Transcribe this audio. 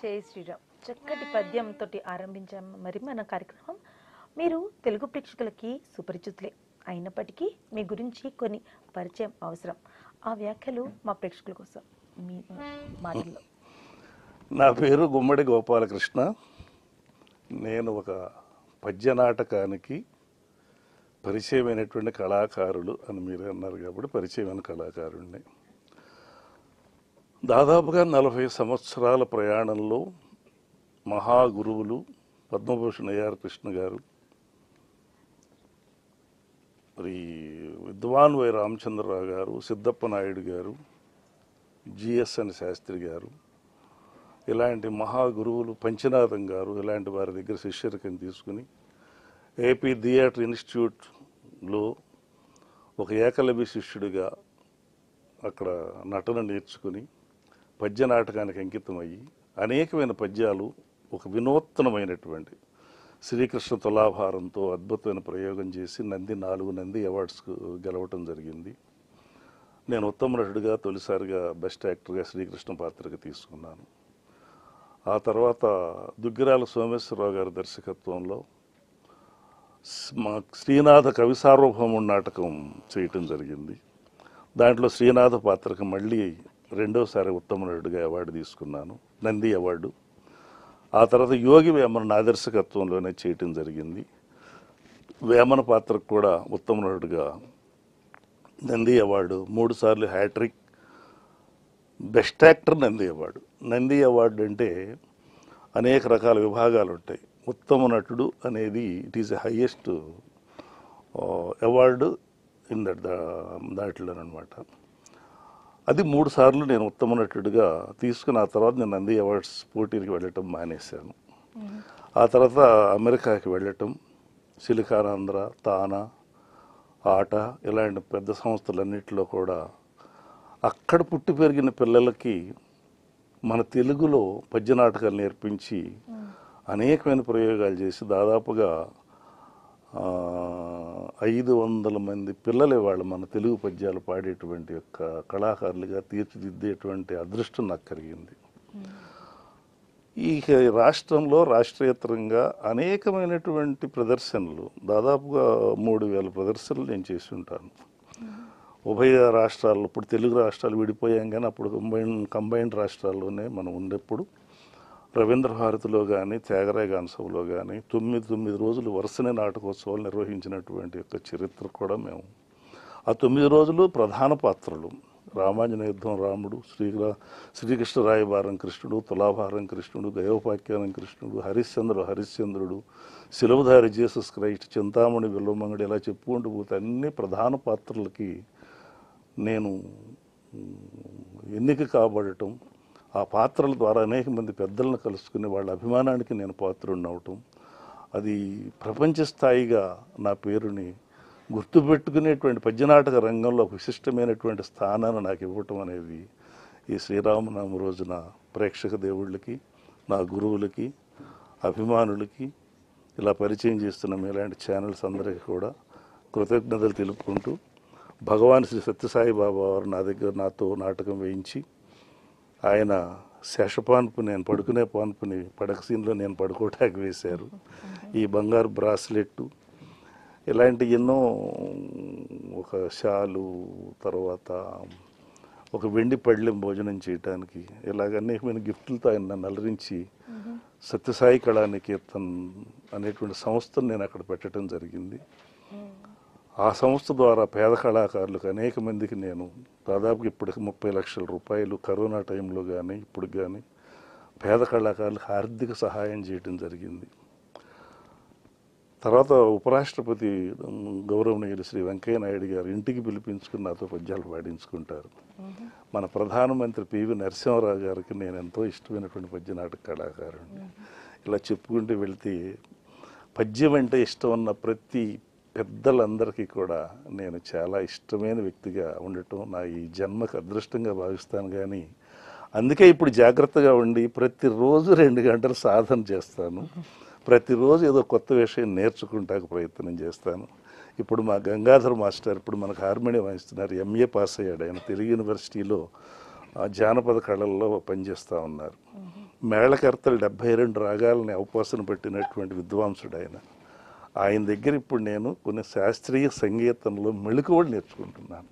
జై శ్రీరామ్. చక్కటి పద్యంతో ఆరంభించాము మరి మన కార్యక్రమం. మీరు తెలుగు ప్రేక్షకులకి సుపరిచితులే అయినప్పటికీ మీ గురించి కొన్ని పరిచయం అవసరం. ఆ వ్యాఖ్యలు మా ప్రేక్షకుల కోసం మీ మాటల్లో. నా పేరు గుమ్మడి గోపాలకృష్ణ. నేను ఒక పద్య నాటకానికి పరిచయమైనటువంటి కళాకారులు అని మీరు అన్నారు కాబట్టి పరిచయమైన కళాకారుణ్ణి. దాదాపుగా 40 సంవత్సరాల ప్రయాణంలో మహాగురువులు పద్మభూషణ్ AR కృష్ణ గారు, మరి విద్వాన్ వై రామచంద్రరావు గారు, సిద్ధప్ప నాయుడు గారు, GSN శాస్త్రి గారు, ఇలాంటి మహాగురువులు, పంచనాథం గారు, ఇలాంటి వారి దగ్గర శిష్యరికం తీసుకుని AP థియేటర్ ఇన్స్టిట్యూట్లో ఒక ఏకలవ్య శిష్యుడిగా అక్కడ నటన నేర్చుకుని పద్య నాటకానికి అంకితమయ్యి అనేకమైన పద్యాలు ఒక వినూత్నమైనటువంటి శ్రీకృష్ణ తులాభారంతో అద్భుతమైన ప్రయోగం చేసి 4 నంది అవార్డ్స్ గెలవటం జరిగింది. నేను ఉత్తమ నటుడిగా తొలిసారిగా బెస్ట్ యాక్టర్గా శ్రీకృష్ణ పాత్రగా తీసుకున్నాను. ఆ తర్వాత దుగ్గిరాల సోమేశ్వరరావు గారి దర్శకత్వంలో శ్రీనాథ కవి సార్వభౌముడు నాటకం చేయటం జరిగింది. దాంట్లో శ్రీనాథ పాత్రకు మళ్ళీ 2వసారి ఉత్తమ నటుడిగా అవార్డు తీసుకున్నాను, నంది అవార్డు. ఆ తర్వాత యోగి వేమన నా దర్శకత్వంలోనే చేయటం జరిగింది. వేమన పాత్రకు కూడా ఉత్తమ నటుడిగా నంది అవార్డు, 3 సార్లు hat trick, best actor Nandi award. Nandi award అంటే అనేక రకాల విభాగాలు ఉంటాయి. ఉత్తమ నటుడు అనేది it is a highest award in దాంట్లోనమాట. అది 3 సార్లు నేను ఉత్తమ నటుడిగా తీసుకుని ఆ తర్వాత నేను నంది అవార్డ్స్ పోటీకి వెళ్ళటం మానేశాను. ఆ తర్వాత అమెరికాకి వెళ్ళటం, సిలికానాంధ్ర, తానా, ఆట ఇలాంటి పెద్ద సంస్థలన్నింటిలో కూడా అక్కడ పుట్టి పెరిగిన పిల్లలకి మన తెలుగులో పద్య నాటకాలు నేర్పించి అనేకమైన ప్రయోగాలు చేసి దాదాపుగా 500 మంది పిల్లలు వాళ్ళు మన తెలుగు పద్యాలు పాడేటువంటి యొక్క కళాకారులుగా తీర్చిదిద్దేటువంటి అదృష్టం నాకు కలిగింది. ఈ రాష్ట్రంలో రాష్ట్రీయతరంగా అనేకమైనటువంటి ప్రదర్శనలు, దాదాపుగా 3000 ప్రదర్శనలు నేను చేసి ఉంటాను. ఉభయ రాష్ట్రాల్లో, ఇప్పుడు తెలుగు రాష్ట్రాలు విడిపోయాం కానీ అప్పుడు కంబైన్డ్ రాష్ట్రాల్లోనే మనం ఉండేప్పుడు రవీంద్ర భారతిలో కానీ త్యాగరాయ గానసభలో కానీ 9 రోజులు వరుసనే నాటకోత్సవాలు నిర్వహించినటువంటి యొక్క చరిత్ర కూడా మేము. ఆ 9 రోజులు ప్రధాన పాత్రలు రామాంజన యుద్ధం రాముడు, శ్రీకృష్ణ రాయబారం కృష్ణుడు, తులాభారం కృష్ణుడు, గయోపాఖ్యానం కృష్ణుడు, హరిశ్చంద్రుడు, శిలువధారి జీసస్ క్రైస్ట్, చింతామణి విల్వమంగడి, ఇలా చెప్పుకుంటూ పోతే అన్ని ప్రధాన పాత్రలకి నేను ఎన్నిక కాబడటం, ఆ పాత్రల ద్వారా అనేక మంది పెద్దలను కలుసుకుని వాళ్ళ అభిమానానికి నేను పాత్రుడిని అవటం, అది ప్రపంచ స్థాయిగా నా పేరుని గుర్తుపెట్టుకునేటువంటి పద్యనాటక రంగంలో ఒక విశిష్టమైనటువంటి స్థానాన్ని నాకు ఇవ్వటం అనేది ఈ శ్రీరామనవమి రోజున ప్రేక్షక దేవుళ్ళకి, నా గురువులకి, అభిమానులకి, ఇలా పరిచయం చేస్తున్న మీలాంటి ఛానల్స్ అందరికీ కూడా కృతజ్ఞతలు తెలుపుకుంటూ, భగవాన్ శ్రీ సత్యసాయి బాబా వారు నా దగ్గర నాతో నాటకం వేయించి ఆయన శేషపాన్పు, నేను పడుకునే పాన్పుని పడక సీన్లో నేను పడుకోవటానికి వేశారు. ఈ బంగారు బ్రాస్లెట్టు ఇలాంటి ఎన్నో, ఒక షాలు, తర్వాత ఒక వెండి పళ్ళెం భోజనం చేయటానికి, ఇలాగ అనేకమైన గిఫ్టులతో ఆయన నన్ను అలరించి సత్యసాయి కళానికేతన్ అనేటువంటి సంస్థను నేను అక్కడ పెట్టడం జరిగింది. ఆ సంస్థ ద్వారా పేద కళాకారులకు అనేక మందికి నేను దాదాపు ఇప్పటికి 30 లక్షల రూపాయలు కరోనా టైంలో కానీ ఇప్పుడు కానీ పేద కళాకారులకు ఆర్థిక సహాయం చేయడం జరిగింది. తర్వాత ఉపరాష్ట్రపతి గౌరవనీయులు శ్రీ వెంకయ్య నాయుడు గారు ఇంటికి పిలిపించుకుని నాతో పద్యాలు పాడించుకుంటారు. మన ప్రధానమంత్రి PV నరసింహారావు గారికి నేను ఎంతో ఇష్టమైనటువంటి పద్య నాటక కళాకారుడిని. ఇలా చెప్పుకుంటూ వెళ్తే పద్యం అంటే ఇష్టం ఉన్న ప్రతి పెద్దలందరికీ కూడా నేను చాలా ఇష్టమైన వ్యక్తిగా ఉండటం నా ఈ జన్మకు అదృష్టంగా భావిస్తాను. కానీ అందుకే ఇప్పుడు జాగ్రత్తగా ఉండి ప్రతిరోజు 2 గంటలు సాధన చేస్తాను. ప్రతిరోజు ఏదో కొత్త విషయం నేర్చుకుంటాకు ప్రయత్నం చేస్తాను. ఇప్పుడు మా గంగాధర్ మాస్టర్ ఇప్పుడు మనకు హార్మోనియం వాయిస్తున్నారు, MA పాస్ అయ్యాడు. ఆయన తెలుగు యూనివర్సిటీలో జానపద కళల్లో పనిచేస్తూ ఉన్నారు. మేళకర్తలు 72 రాగాలని అవపోసన పెట్టినటువంటి విద్వాంసుడు ఆయన దగ్గర ఇప్పుడు నేను కొన్ని శాస్త్రీయ సంగీతంలో మెళకువలు నేర్చుకుంటున్నాను.